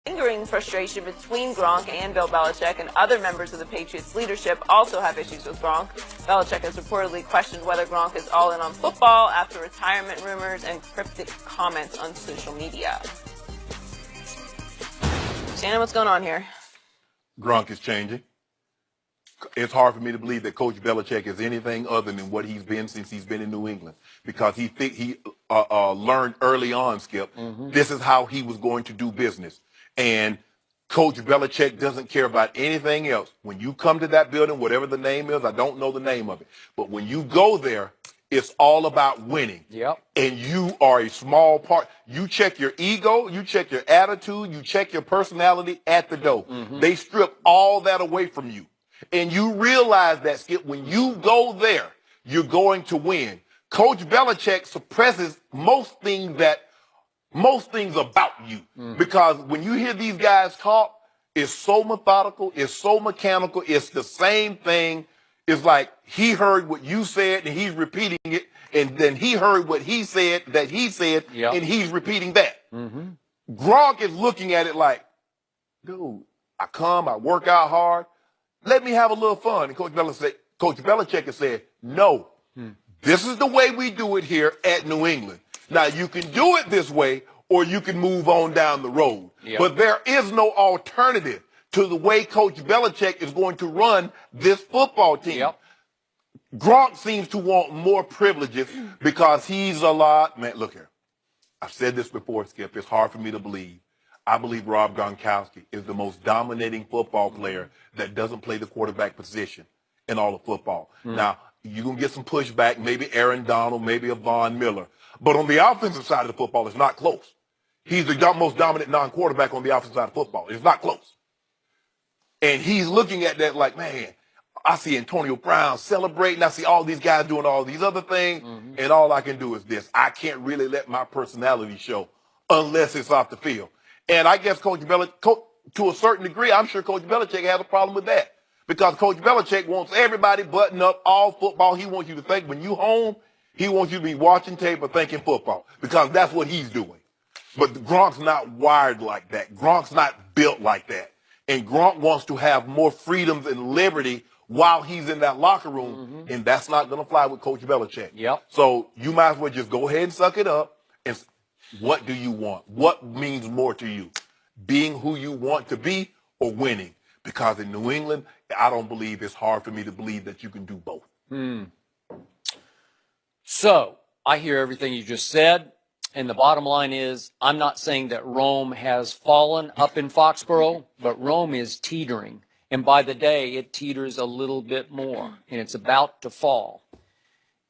Lingering frustration between Gronk and Bill Belichick, and other members of the Patriots leadership also have issues with Gronk. Belichick has reportedly questioned whether Gronk is all in on football after retirement rumors and cryptic comments on social media. Shannon, what's going on here? Gronk is changing. It's hard for me to believe that Coach Belichick is anything other than what he's been since he's been in New England, because he learned early on, Skip, this is how he was going to do business. And Coach Belichick doesn't care about anything else. When you come to that building, whatever the name is, I don't know the name of it, but when you go there, it's all about winning. Yep. And you are a small part. You check your ego, you check your attitude, you check your personality at the door. They strip all that away from you. And you realize that, Skip, when you go there, you're going to win. Coach Belichick suppresses most things about you. Because when you hear these guys talk, it's so methodical, it's so mechanical, it's the same thing. It's like he heard what you said and he's repeating it, and then he heard what he said that he said, and he's repeating that. Gronk is looking at it like, dude, I work out hard, let me have a little fun. And Coach Belichick has said, no, this is the way we do it here at New England. Now, you can do it this way, or you can move on down the road. But there is no alternative to the way Coach Belichick is going to run this football team. Gronk seems to want more privileges because he's a lot. Man, look here. I've said this before, Skip. It's hard for me to believe. I believe Rob Gronkowski is the most dominating football player that doesn't play the quarterback position in all of football. Now, you're going to get some pushback, maybe Aaron Donald, maybe a Von Miller. But on the offensive side of the football, it's not close. He's the most dominant non-quarterback on the offensive side of football. It's not close. And he's looking at that like, man, I see Antonio Brown celebrating. I see all these guys doing all these other things. And all I can do is this. I can't really let my personality show unless it's off the field. And I guess Coach Belichick, to a certain degree, I'm sure Coach Belichick has a problem with that. Because Coach Belichick wants everybody button up all football. He wants you to think when you home, he wants you to be watching tape or thinking football. Because that's what he's doing. But Gronk's not wired like that. Gronk's not built like that. And Gronk wants to have more freedoms and liberty while he's in that locker room. And that's not going to fly with Coach Belichick. So you might as well just go ahead and suck it up. And what do you want? What means more to you? Being who you want to be or winning? Because in New England, I don't believe it's hard for me to believe that you can do both. So I hear everything you just said. And the bottom line is, I'm not saying that Rome has fallen up in Foxborough, but Rome is teetering. And by the day, it teeters a little bit more, and it's about to fall.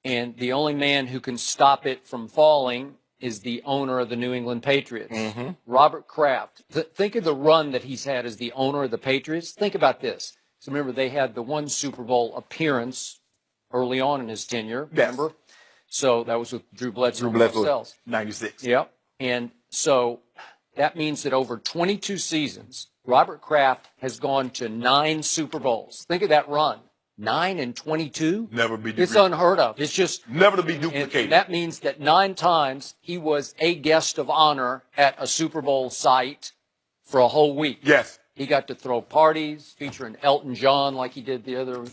And the only man who can stop it from falling is the owner of the New England Patriots, Robert Kraft. Think of the run that he's had as the owner of the Patriots. Think about this. So remember, they had the one Super Bowl appearance early on in his tenure, remember? So that was with Drew Bledsoe. 96. Yep. And so that means that over 22 seasons, Robert Kraft has gone to 9 Super Bowls. Think of that run. 9 and 22? Never be duplicated. It's unheard of. It's just never to be duplicated. And that means that 9 times he was a guest of honor at a Super Bowl site for a whole week. Yes. He got to throw parties featuring Elton John like he did the other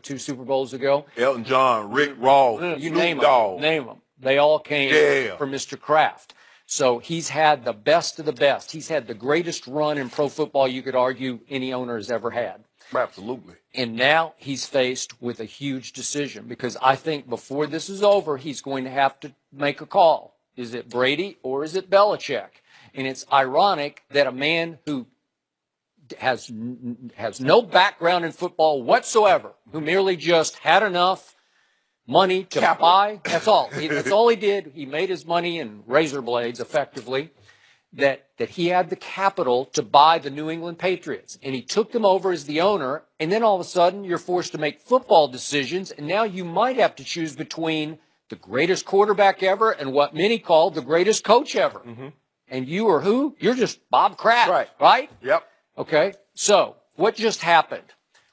2 Super Bowls ago. Elton John, Rick Ross, you Snoop Dogg. name them. They all came for Mr. Kraft. So he's had the best of the best. He's had the greatest run in pro football you could argue any owner has ever had. Absolutely. And now he's faced with a huge decision, because I think before this is over, he's going to have to make a call. Is it Brady or is it Belichick? And it's ironic that a man who has no background in football whatsoever, who merely just had enough money to buy, that's all. That's all he did. He made his money in razor blades, effectively, that he had the capital to buy the New England Patriots. And he took them over as the owner, and then all of a sudden you're forced to make football decisions, and now you might have to choose between the greatest quarterback ever and what many call the greatest coach ever. And you are who? You're just Bob Kraft, right? Yep. Okay, so what just happened?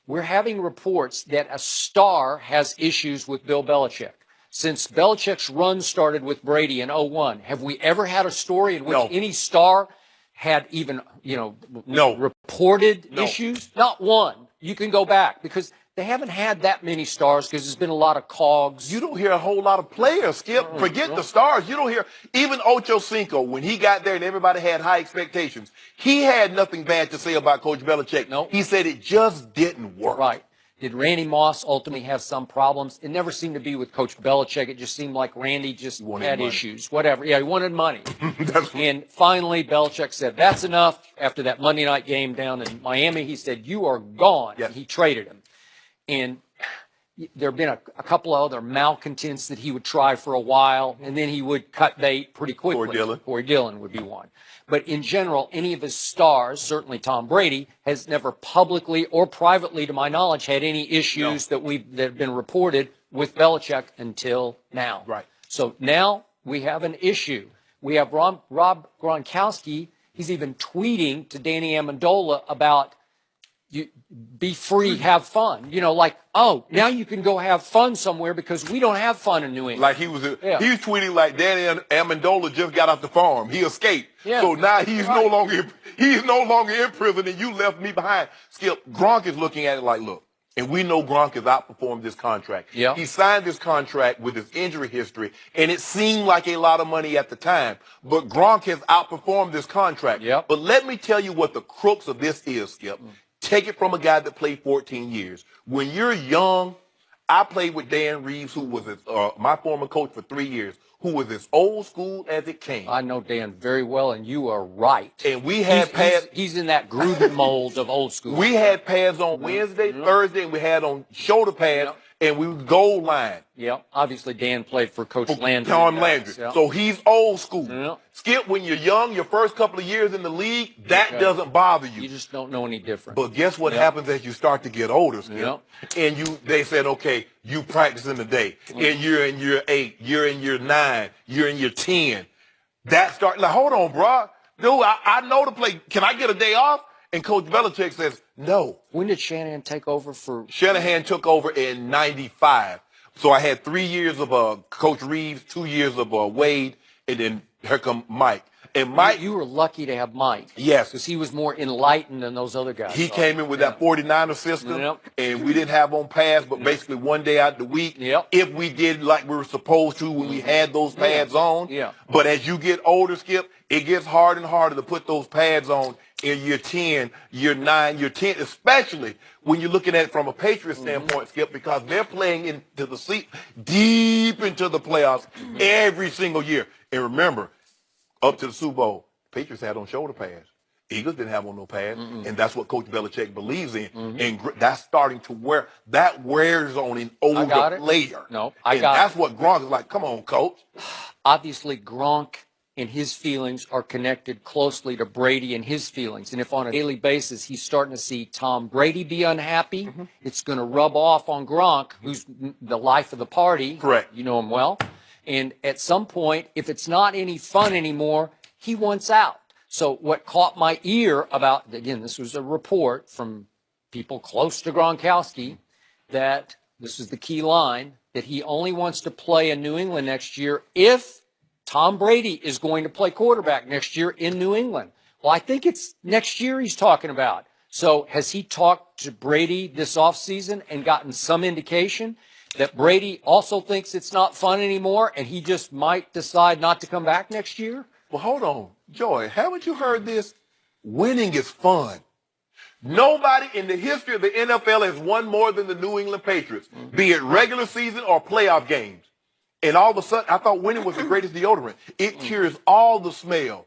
We're having reports that a star has issues with Bill Belichick. Since Belichick's run started with Brady in 2001, have we ever had a story in which any star had even, No. reported No. issues? Not one. You can go back because they haven't had that many stars because there's been a lot of cogs. You don't hear a whole lot of players, Skip. Forget the stars. You don't hear even Ocho Cinco, when he got there and everybody had high expectations, he had nothing bad to say about Coach Belichick. No. He said it just didn't work. Right. Did Randy Moss ultimately have some problems? It never seemed to be with Coach Belichick. It just seemed like Randy just had issues. Whatever. Yeah, he wanted money. And finally, Belichick said, that's enough. After that Monday night game down in Miami, he said, you are gone. Yes. And he traded him. And there have been a couple of other malcontents that he would try for a while, and then he would cut bait pretty quickly. Corey Dillon would be one. But in general, any of his stars, certainly Tom Brady, has never publicly or privately, to my knowledge, had any issues that have been reported with Belichick until now. Right. So now we have an issue. We have Rob Gronkowski. He's even tweeting to Danny Amendola about be free, have fun. Now you can go have fun somewhere because we don't have fun in New England. Like he was tweeting like Danny Amendola just got off the farm. He escaped. Yeah. So now he's no longer in prison and you left me behind. Skip, Gronk is looking at it like, look, and we know Gronk has outperformed this contract. Yeah. He signed this contract with his injury history, and it seemed like a lot of money at the time. But Gronk has outperformed this contract. Yep. But let me tell you what the crux of this is, Skip. Take it from a guy that played 14 years. When you're young, I played with Dan Reeves, who was my former coach for 3 years, who was as old school as it came. I know Dan very well, and you are right. And we had pads. He's in that Gruden mold of old school. We had pads on Wednesday, Thursday, and we had on shoulder pads, and we would goal line. Yeah, obviously Dan played for Coach Landry. Tom Landry. Yeah. So he's old school. Yeah. Skip, when you're young, your first couple of years in the league, that doesn't bother you. You just don't know any different. But guess what happens as you start to get older, Skip? Yeah. And they said, okay, you practice in the day, and you're in year 8, you're in year 9, you're in year 10. That start like, hold on, bro. Dude, I know to play. Can I get a day off? And Coach Belichick says, no. When did Shanahan take over for? Shanahan took over in 95. So I had 3 years of Coach Reeves, 2 years of Wade, and then here come Mike. And Mike, you were lucky to have Mike. Yes. Because he was more enlightened than those other guys. He came in with that 49er system, and we didn't have on pads, but basically one day out the week, if we did like we were supposed to when we had those pads on. Yeah. But as you get older, Skip, it gets harder and harder to put those pads on in year 10, year 9, year 10, especially when you're looking at it from a Patriots standpoint, Skip, because they're playing into the seat, deep into the playoffs every single year. And remember, up to the Super Bowl, Patriots had on shoulder pads. Eagles didn't have on no pads, and that's what Coach Belichick believes in. And that's starting to wears on an older player. That's what Gronk is like. Come on, Coach. Obviously, Gronk and his feelings are connected closely to Brady and his feelings. And if on a daily basis he's starting to see Tom Brady be unhappy, it's going to rub off on Gronk, who's the life of the party. Correct. You know him well. And at some point, if it's not any fun anymore, he wants out. So what caught my ear about, again, this was a report from people close to Gronkowski, that this is the key line, that he only wants to play in New England next year if Tom Brady is going to play quarterback next year in New England. Well, I think it's next year he's talking about. So has he talked to Brady this offseason and gotten some indication that Brady also thinks it's not fun anymore and he just might decide not to come back next year? Well, hold on. Joy, haven't you heard this? Winning is fun. Nobody in the history of the NFL has won more than the New England Patriots, be it regular season or playoff games. And all of a sudden, I thought winning was the greatest deodorant. It cures all the smell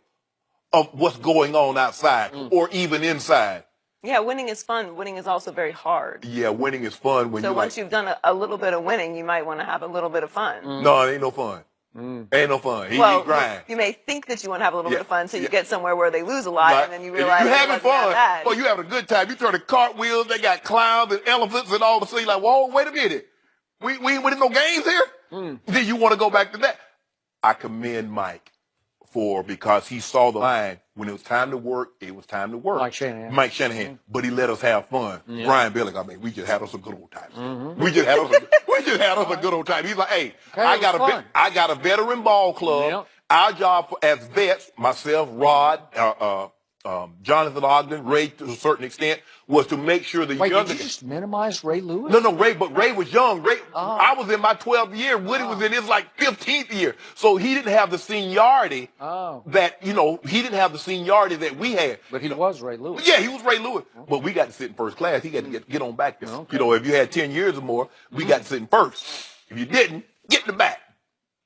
of what's going on outside or even inside. Yeah, winning is fun. Winning is also very hard. Yeah, winning is fun. So once you've done a little bit of winning, you might want to have a little bit of fun. No, it ain't no fun. Ain't no fun. He grind. You may think that you want to have a little bit of fun until you get somewhere where they lose a lot, and then you realize you're having fun. That Well, you having a good time. You turning cartwheels. They got clowns and elephants and all of a sudden you're like, whoa, wait a minute. We ain't winning no games here? Then you want to go back to that. I commend Mike because he saw the line. When it was time to work, it was time to work. Mike Shanahan. But he let us have fun. Brian Billick, I mean, we just had us a good old time. We just had us a good old time. He's like, hey, I got a veteran ball club. Our job as vets, myself, Rod, Jonathan Ogden, Ray to a certain extent, was to make sure the Wait, younger did you just minimize Ray Lewis? No, Ray, but Ray was young. I was in my 12th year. Woody was in his like 15th year. So he didn't have the seniority that, he didn't have the seniority that we had. But he was Ray Lewis. Yeah, he was Ray Lewis. But we got to sit in first class. He got to get on back there. Okay. If you had 10 years or more, we got to sit in first. If you didn't, get in the back.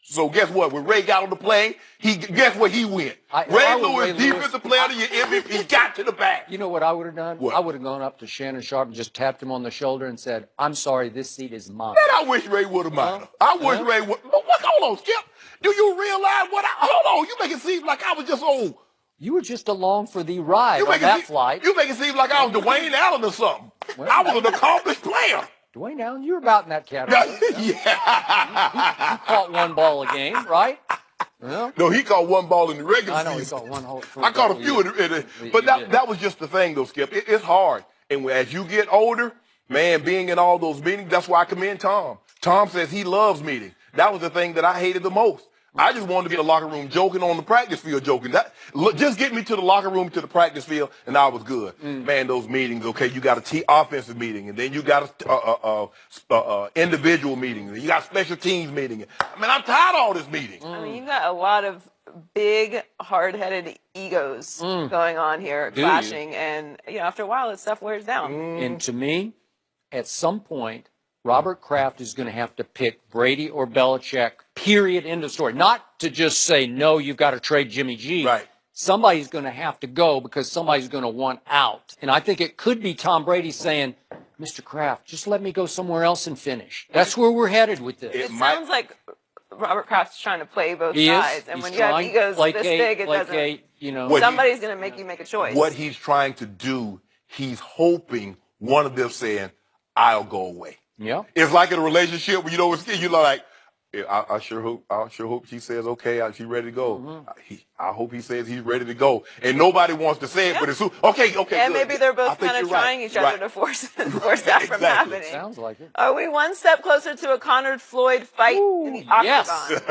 So guess what? When Ray got on the plane, guess where he went? Ray Lewis, defensive player of the year, MVP. He got to the back. You know what I would have done? What? I would have gone up to Shannon Sharp and just tapped him on the shoulder and said, "I'm sorry, this seat is mine." And I wish Ray would have minded. I wish Ray would. Hold on, Skip. Do you realize hold on, you make it seem like I was just old. You were just along for the ride on that flight. You make it seem like I was Dwayne Allen or something. Well, I was an accomplished player. Dwayne Allen, you were about in that category. Yeah. You caught one ball a game, right? Well, No, he caught one ball in the regular I know he season. caught one whole. I caught a few but that was just the thing, though, Skip. It's hard. And as you get older, man, being in all those meetings, that's why I commend Tom. Tom says he loves meetings. That was the thing that I hated the most. I just wanted to be in the locker room joking, on the practice field joking. Just get me to the locker room, to the practice field, and I was good. Man, those meetings, okay, you got a offensive meeting, and then you got a individual meeting, and you got special teams meeting. I mean, I'm tired of all this meeting. I mean, you've got a lot of big, hard-headed egos going on here, clashing, and after a while, this stuff wears down. And to me, at some point, Robert Kraft is going to have to pick Brady or Belichick, period, end of story. Not to just say, no, you've got to trade Jimmy G. Right. Somebody's going to have to go because somebody's going to want out. And I think it could be Tom Brady saying, Mr. Kraft, just let me go somewhere else and finish. That's where we're headed with this. It sounds like Robert Kraft's trying to play both sides. And when you have egos this big, it doesn't. Somebody's going to make you make a choice. What he's trying to do, he's hoping one of them saying, I'll go away. Yeah. It's like in a relationship where you're like, I sure hope she says okay. She's ready to go. I hope he says he's ready to go. And nobody wants to say it, but it's okay. And good. maybe they're both kind of trying each other to force that from happening. Sounds like it. Are we one step closer to a Conor Floyd fight in the octagon? Yes.